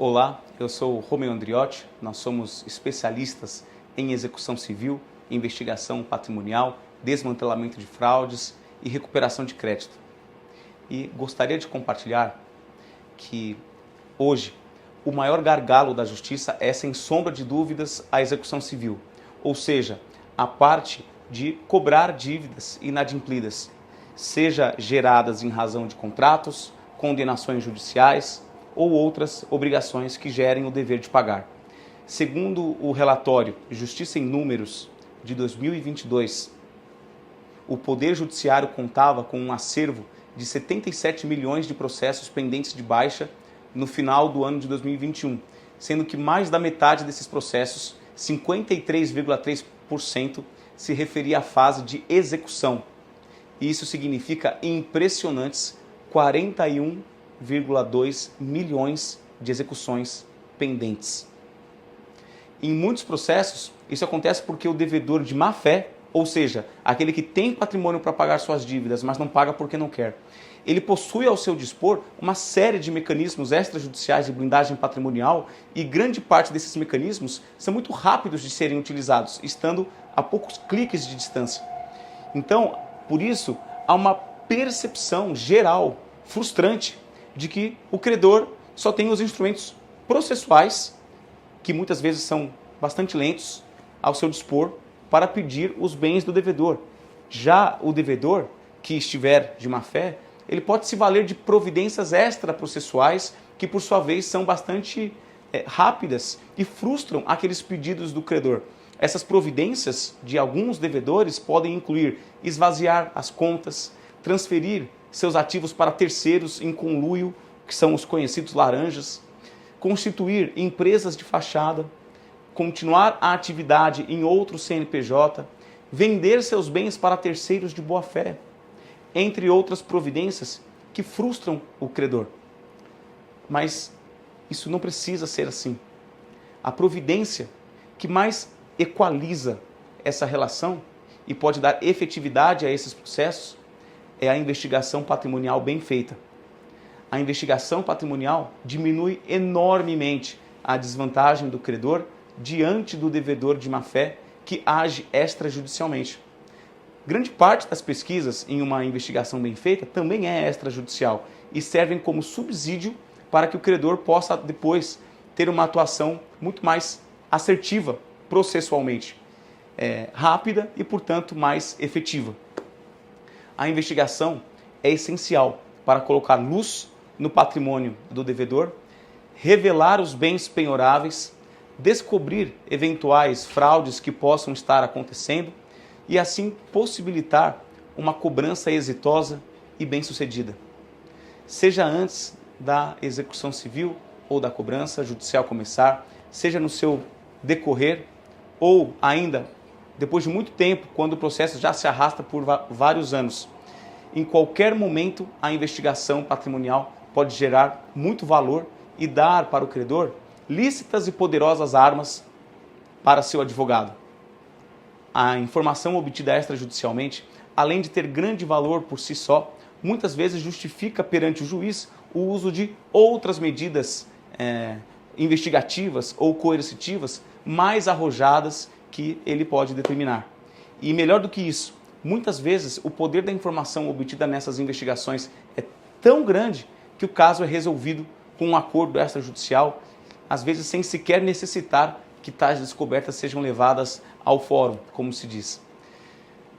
Olá, eu sou o Romeu Andriotti, nós somos especialistas em execução civil, investigação patrimonial, desmantelamento de fraudes e recuperação de crédito. E gostaria de compartilhar que hoje o maior gargalo da justiça é, sem sombra de dúvidas, a execução civil, ou seja, a parte de cobrar dívidas inadimplidas, seja geradas em razão de contratos, condenações judiciais ou outras obrigações que gerem o dever de pagar. Segundo o relatório Justiça em Números de 2022, o Poder Judiciário contava com um acervo de 77 milhões de processos pendentes de baixa no final do ano de 2021, sendo que mais da metade desses processos, 53,3%, se referia à fase de execução. Isso significa impressionantes 41,2 milhões de execuções pendentes. Em muitos processos, isso acontece porque o devedor de má fé, ou seja, aquele que tem patrimônio para pagar suas dívidas, mas não paga porque não quer, ele possui ao seu dispor uma série de mecanismos extrajudiciais de blindagem patrimonial e grande parte desses mecanismos são muito rápidos de serem utilizados, estando a poucos cliques de distância. Então, por isso, há uma percepção geral, frustrante, de que o credor só tem os instrumentos processuais, que muitas vezes são bastante lentos, ao seu dispor para pedir os bens do devedor. Já o devedor que estiver de má fé, ele pode se valer de providências extraprocessuais que, por sua vez, são bastante rápidas e frustram aqueles pedidos do credor. Essas providências de alguns devedores podem incluir esvaziar as contas, transferir seus ativos para terceiros em conluio, que são os conhecidos laranjas, constituir empresas de fachada, continuar a atividade em outro CNPJ, vender seus bens para terceiros de boa-fé, entre outras providências que frustram o credor. Mas isso não precisa ser assim. A providência que mais equaliza essa relação e pode dar efetividade a esses processos é a investigação patrimonial bem feita. A investigação patrimonial diminui enormemente a desvantagem do credor diante do devedor de má-fé que age extrajudicialmente. Grande parte das pesquisas em uma investigação bem feita também é extrajudicial e servem como subsídio para que o credor possa depois ter uma atuação muito mais assertiva processualmente, rápida e, portanto, mais efetiva. A investigação é essencial para colocar luz no patrimônio do devedor, revelar os bens penhoráveis, descobrir eventuais fraudes que possam estar acontecendo e assim possibilitar uma cobrança exitosa e bem-sucedida. Seja antes da execução civil ou da cobrança judicial começar, seja no seu decorrer ou ainda depois de muito tempo, quando o processo já se arrasta por vários anos. Em qualquer momento, a investigação patrimonial pode gerar muito valor e dar para o credor lícitas e poderosas armas para seu advogado. A informação obtida extrajudicialmente, além de ter grande valor por si só, muitas vezes justifica perante o juiz o uso de outras medidas investigativas ou coercitivas mais arrojadas que ele pode determinar. E melhor do que isso, muitas vezes o poder da informação obtida nessas investigações é tão grande que o caso é resolvido com um acordo extrajudicial, às vezes sem sequer necessitar que tais descobertas sejam levadas ao fórum, como se diz.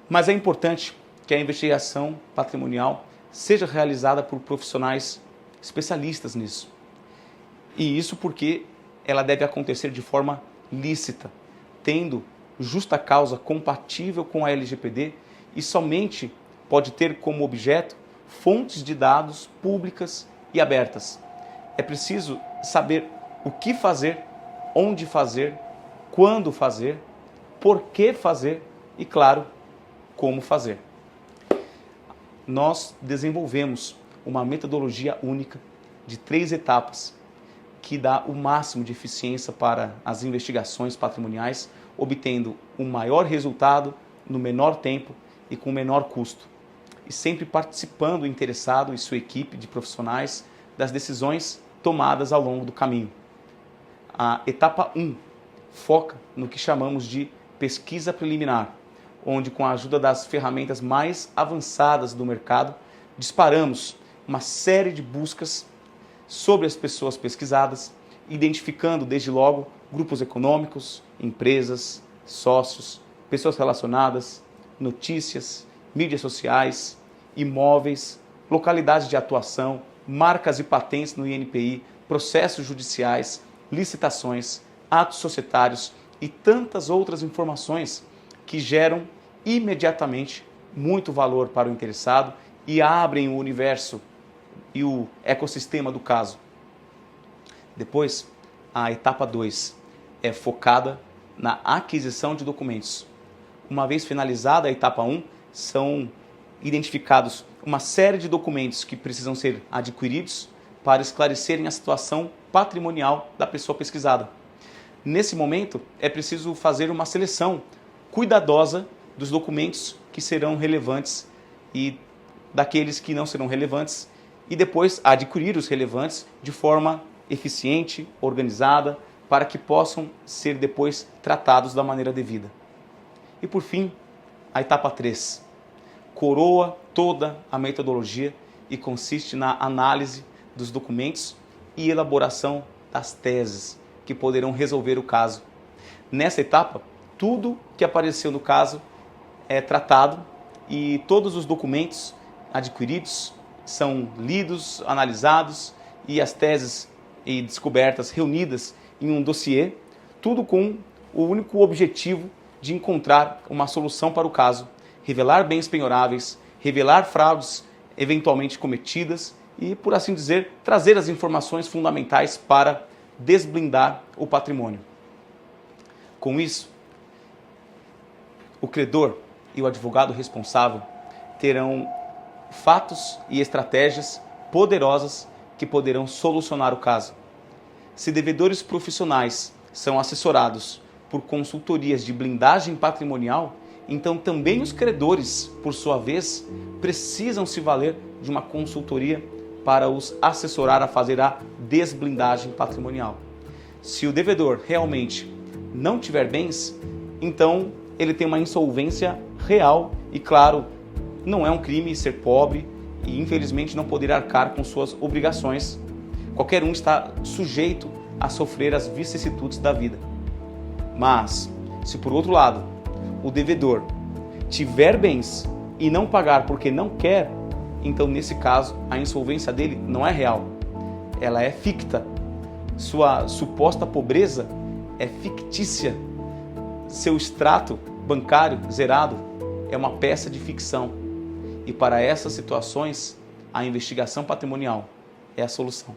Mas é importante que a investigação patrimonial seja realizada por profissionais especialistas nisso. E isso porque ela deve acontecer de forma lícita, tendo justa causa compatível com a LGPD e somente pode ter como objeto fontes de dados públicas e abertas. É preciso saber o que fazer, onde fazer, quando fazer, por que fazer e, claro, como fazer. Nós desenvolvemos uma metodologia única de 3 etapas que dá o máximo de eficiência para as investigações patrimoniais, obtendo um maior resultado no menor tempo e com menor custo. E sempre participando o interessado e sua equipe de profissionais das decisões tomadas ao longo do caminho. A etapa 1 foca no que chamamos de pesquisa preliminar, onde com a ajuda das ferramentas mais avançadas do mercado, disparamos uma série de buscas sobre as pessoas pesquisadas, identificando desde logo grupos econômicos, empresas, sócios, pessoas relacionadas, notícias, mídias sociais, imóveis, localidades de atuação, marcas e patentes no INPI, processos judiciais, licitações, atos societários e tantas outras informações que geram imediatamente muito valor para o interessado e abrem o universo e o ecossistema do caso. Depois, a etapa 2 é focada na aquisição de documentos. Uma vez finalizada a etapa 1, são identificados uma série de documentos que precisam ser adquiridos para esclarecerem a situação patrimonial da pessoa pesquisada. Nesse momento, é preciso fazer uma seleção cuidadosa dos documentos que serão relevantes e daqueles que não serão relevantes, e depois adquirir os relevantes de forma eficiente, organizada, para que possam ser depois tratados da maneira devida. E por fim, a etapa 3 coroa toda a metodologia e consiste na análise dos documentos e elaboração das teses que poderão resolver o caso. Nessa etapa, tudo que apareceu no caso é tratado e todos os documentos adquiridos são lidos, analisados e as teses e descobertas reunidas em um dossiê, tudo com o único objetivo de encontrar uma solução para o caso, revelar bens penhoráveis, revelar fraudes eventualmente cometidas e, por assim dizer, trazer as informações fundamentais para desblindar o patrimônio. Com isso, o credor e o advogado responsável terão fatos e estratégias poderosas que poderão solucionar o caso. Se devedores profissionais são assessorados por consultorias de blindagem patrimonial, então também os credores, por sua vez, precisam se valer de uma consultoria para os assessorar a fazer a desblindagem patrimonial. Se o devedor realmente não tiver bens, então ele tem uma insolvência real e, claro, não é um crime ser pobre e, infelizmente, não poder arcar com suas obrigações. Qualquer um está sujeito a sofrer as vicissitudes da vida. Mas, se por outro lado, o devedor tiver bens e não pagar porque não quer, então, nesse caso, a insolvência dele não é real. Ela é ficta. Sua suposta pobreza é fictícia. Seu extrato bancário zerado é uma peça de ficção. E para essas situações, a investigação patrimonial é a solução.